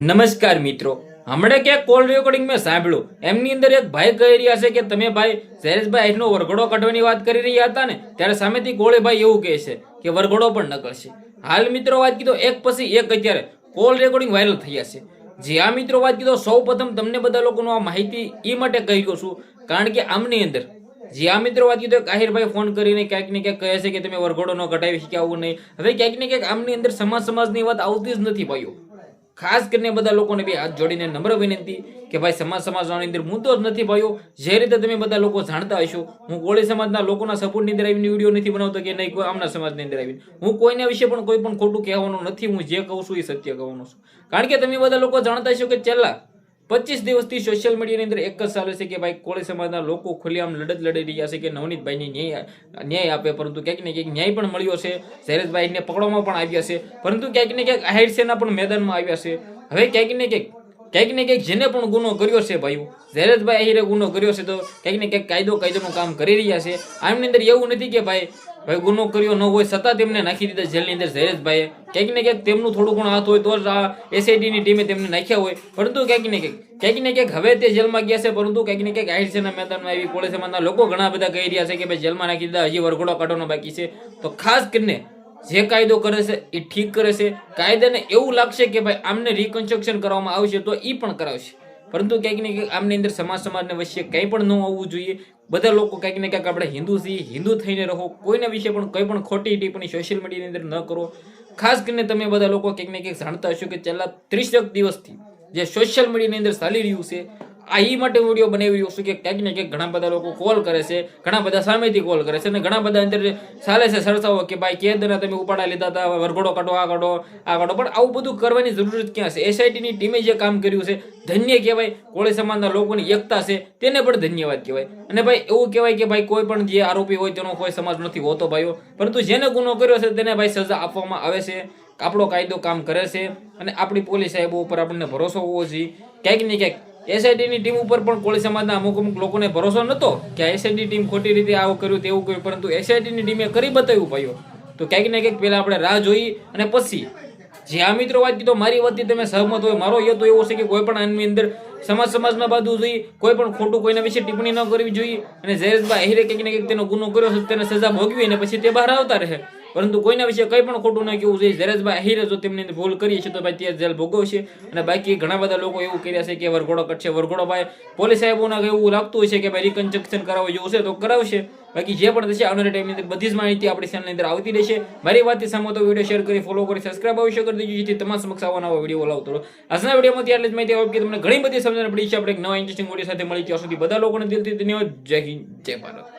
નમસ્કાર મિત્રો, હમણાં ક્યાંક કોલ રેકોર્ડિંગ મેં સાંભળ્યું. એમની અંદર એક ભાઈ કહી રહ્યા છે કે તમે ભાઈ શૈલેષભાઈ નો વરઘોડો કાઢવાની વાત કરી રહ્યા હતા ને, ત્યારે સામેથી ગોળેભાઈ એવું કહે છે કે વરઘોડો પણ ન કરશે. હાલ મિત્રો વાત કીધો એક પછી એક અત્યારે કોલ રેકોર્ડિંગ વાયરલ થયા છે. જે આ મિત્રો વાત કીધો સૌ પ્રથમ તમને બધા લોકોનો આ માહિતી એ માટે કહી ગયો છું કારણ કે આમની અંદર જે આ મિત્રો વાત કીધો આહિરભાઈ ફોન કરીને ક્યાંક ને ક્યાંક કહે છે કે તમે વરઘોડો ન કઢાવી શક્યા આવું નહીં. હવે ક્યાંક ને ક્યાંક આમની અંદર સમાજની વાત આવતી જ નથી ભાઈઓ. ખાસ કરીને બધા લોકોને બી હાથ જોડીને નમ્ર વિનંતી કે ભાઈ સમાજની અંદર મુદ્દો જ નથી ભાઈઓ. જે રીતે તમે બધા લોકો જાણતા હશો, હું કોળી સમાજના લોકોના સપોર્ટની અંદર આવીને વિડીયો નથી બનાવતો કે નહીં કોઈ આમના સમાજની અંદર આવીને. હું કોઈના વિશે પણ કોઈ પણ ખોટું કહેવાનું નથી. હું જે કહું છું એ સત્ય કહેવાનું છું. કારણ કે તમે બધા લોકો જાણતા હશો કે છેલ્લા 25 દિવસથી સોશિયલ મીડિયાની અંદર એક જ ચાલે છે કે ભાઈ કોળી સમાજના લોકો ખુલ્લેઆમ લડત લડી રહ્યા છે કે નવનીતભાઈને ન્યાય આપે, પરંતુ ક્યાંક ને ક્યાંક ન્યાય પણ મળ્યો છે. શૈલેષભાઈને પકડવામાં પણ આવ્યા છે, પરંતુ ક્યાંક ને ક્યાંક આહિર સેના પણ મેદાનમાં આવ્યા છે. હવે ક્યાંક ને ક્યાંક જેને પણ ગુનો કર્યો છે ભાઈઓ, શૈલેષભાઈ આહિરે ગુનો કર્યો છે તો ક્યાંક ને ક્યાંક કાયદાનું કામ કરી રહ્યા છે. આમની અંદર એવું નથી કે ભાઈ ગુનો કર્યો ન હોય છતાં તેમને નાખી દીધા જેલની અંદર. શૈલેષભાઈએ ક્યાંક ને ક્યાંક તેમનું થોડું ઘણું હાથ હોય તો જ આ એસઆઈટીની ટીમે તેમને નાખ્યા હોય, પરંતુ ક્યાંક ને ક્યાંક હવે તે જેલમાં ગયા છે. પરંતુ ક્યાંક ને ક્યાંક આહિર સેના મેદાનમાં આવી કોળી સમાજના લોકો ઘણા બધા કહી રહ્યા છે કે ભાઈ જેલમાં નાખી દીધા, હજી વરઘોડો કાઢવાનો બાકી છે. તો ખાસ કરીને જે કાયદો કરે છે એ ઠીક કરે છે. કાયદાને એવું લાગશે કે ભાઈ આમને રિકન્સ્ટ્રક્શન કરવામાં આવશે તો એ પણ કરાવશે, પરંતુ ક્યાંક ને ક્યાંક આમની અંદર સમાજને વચ્ચે કંઈ પણ ન આવવું જોઈએ. બધા લોકો ક્યાંક ને ક્યાંક આપણે હિન્દુ છીએ, હિન્દુ થઈને રહો. કોઈના વિશે પણ કંઈ પણ ખોટી ટિપ્પણી સોશિયલ મીડિયાની અંદર ન કરો. ખાસ કરીને તમે બધા લોકો ક્યાંક ને ક્યાંક જાણતા હશો કે છેલ્લા 30 દિવસથી જે સોશિયલ મીડિયાની અંદર ચાલી રહ્યું છે, આ એ માટે વિડીયો બનાવી રહ્યો છું કે ક્યાંક ને ક્યાંક ઘણા બધા લોકો કોલ કરે છે, ઘણા બધા સામેથી કોલ કરે છે અને ઘણા બધા અંદર ચાલે છે ચર્ચાઓ કે ભાઈ કેદના તમે ઉપાડા લીધા હતા, વરઘોડો કાઢો, આ કાઢો. પણ આવું બધું કરવાની જરૂરત ક્યાં છે? એસઆઈટીની ટીમે જે કામ કર્યું છે ધન્ય કહેવાય. કોળી સમાજના લોકોની એકતા છે તેને પણ ધન્યવાદ કહેવાય. અને ભાઈ એવું કહેવાય કે ભાઈ કોઈ પણ જે આરોપી હોય તેનો કોઈ સમાજ નથી હોતો ભાઈઓ, પરંતુ જેને ગુનો કર્યો છે તેને ભાઈ સજા આપવામાં આવે છે. આપણો કાયદો કામ કરે છે અને આપણી પોલીસ સાહેબો ઉપર આપણને ભરોસો હોવો જોઈએ. ક્યાંક ને ક્યાંક એસઆઈટીની ટીમ ઉપર પણ કોળી સમાજના અમુક લોકોને ભરોસો નતો કે એસઆઈટી ટીમ ખોટી રીતે આવું કર્યું તેવું કર્યું, પરંતુ એસઆઈટીની ટીમે કરી બતાવ્યું ભાઈઓ. તો ક્યાંક ને ક્યાંક પહેલા આપણે રાહ જોઈ અને પછી જે આ મિત્રો વાત કીધો મારી વાતથી તમે સહમત હોય, મારો યતો એવો છે કે કોઈ પણ આની અંદર સમાજમાં બાંધવું જોઈએ, કોઈ પણ ખોટું કોઈના વિશે ટિપ્પણી ન કરવી જોઈએ. અને શૈલેષભાઈ આહિરે ક્યાંક ને ક્યાંક તેનો ગુનો કર્યો છે તેને સજા ભોગવી અને પછી તે બહાર આવતા રહે, પરંતુ કોઈના વિશે કંઈ પણ ખોટું ન કહેવું જોઈએ. શૈલેષભાઈ આહિરે જો તેમની ભૂલ કરી છે તો ભાઈ તે જેલ ભોગવશે. અને બાકી ઘણા બધા લોકો એવું કર્યા છે કે વરઘોડો કટશે. વરઘોડો ભાઈ પોલીસ સાહેબોના એવું લાગતું હોય છે કે ભાઈ રિકન્સ્ટ્રક્શન કરાવવું જેવું છે તો કરાવશે. બાકી જે પણ થશે આવનારા ટાઈમની અંદર બધી જ માહિતી આપણી ચેનલની અંદર આવતી રહેશે. મારી વાતથી સહમત તો વિડીયો શેર કરી, ફોલો કરી, સબસ્ક્રાઇબ અવશ્ય કરી દેજો જેથી તમારા સમક્ષ આવા વિડીયો લાવતો રહો. આજના વિડીયોમાંથી આટલી જ માહિતી આપી કે તમને ઘણી બધી સમજણ પડી છે. આપણે એક નવા ઇન્ટરેસ્ટિંગ વિડીયો સાથે મળી ત્યાં સુધી બધા લોકોને દિલથી ધન્યવાદ. જય હિન્દ, જય ભારત.